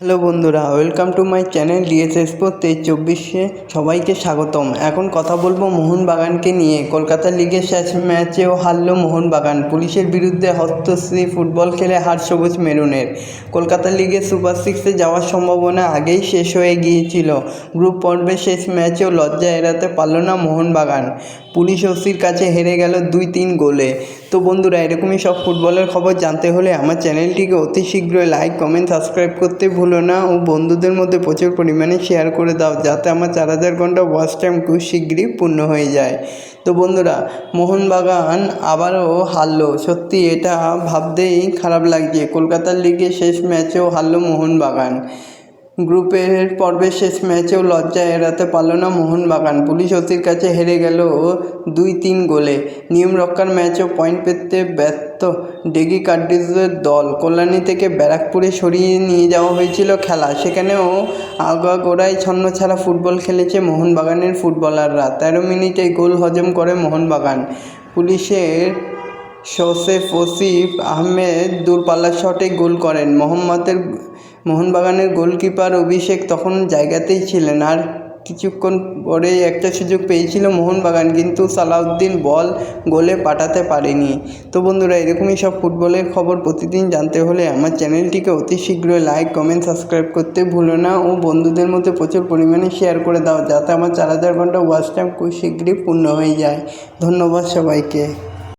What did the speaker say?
Hello বন্ধুরা, welcome to my channel DS sports 23-24-এ সবাইকে স্বাগতম। এখন কথা বলবো মোহনবাগানকে নিয়ে। কলকাতা লিগের শেষ ম্যাচেও হারল মোহনবাগান। পুলিশের বিরুদ্ধে হস্তশ্রী, ফুটবল খেলে হার সবুজ মেরুনের। কলকাতা লিগের সুপার সিক্সে যাওয়ার সম্ভাবনা আগেই শেষ হয়ে গিয়েছিল। গ্রুপ পর্বের শেষ ম্যাচেও লজ্জা এড়াতে পারল না মোহনবাগান। পুলিশ ওসির কাছে হেরে গেল 2-3 গোলে। তো বন্ধুরা, এরকমই সব ফুটবলের খবর জানতে হলে আমার চ্যানেলটিকে অতি শীঘ্রই লাইক, কমেন্ট, সাবস্ক্রাইব করতে ভুলো না ও বন্ধুদের মধ্যে প্রচুর পরিমাণে শেয়ার করে দাও, যাতে আমার 4000 ঘন্টা ওয়াচ টাইম খুব শীঘ্রই পূর্ণ হয়ে যায়। তো বন্ধুরা, মোহনবাগান আবারও হারলো। সত্যি এটা ভাবতেই খারাপ লাগছে। কলকাতার লিগে শেষ ম্যাচেও হারলো মোহনবাগান। গ্রুপের পর্বের শেষ ম্যাচেও লজ্জা এড়াতে পারল না মোহনবাগান। পুলিশ ওসির কাছে হেরে গেল 2-3 গোলে। নিয়ম রক্ষার ম্যাচেও পয়েন্ট পেতে ব্যর্থ ডেগি কার্ডিজের দল। কল্যাণী থেকে ব্যারাকপুরে সরিয়ে নিয়ে যাওয়া হয়েছিল খেলা, সেখানেও আগাগোড়ায় ছন্নছাড়া ফুটবল খেলেছে মোহনবাগানের ফুটবলাররা। 13 মিনিটে গোল হজম করে মোহনবাগান। পুলিশের ওসিফ আহমেদ দূরপাল্লার শটে গোল করেন। মোহনবাগানের গোলকিপার অভিষেক তখন জায়গাতেই ছিলেন। আর কিছুক্ষণ পরেই একটা সুযোগ পেয়েছিল মোহনবাগান, কিন্তু সালাউদ্দিন বল গোলে পাঠাতে পারেনি। তো বন্ধুরা, এরকমই সব ফুটবলের খবর প্রতিদিন জানতে হলে আমার চ্যানেলটিকে অতি শীঘ্রই লাইক, কমেন্ট, সাবস্ক্রাইব করতে ভুলো না ও বন্ধুদের মধ্যে প্রচুর পরিমাণে শেয়ার করে দাও, যাতে আমার 4000 ঘন্টা ওয়াচ টাইম খুব শীঘ্রই পূর্ণ হয়ে যায়। ধন্যবাদ সবাইকে।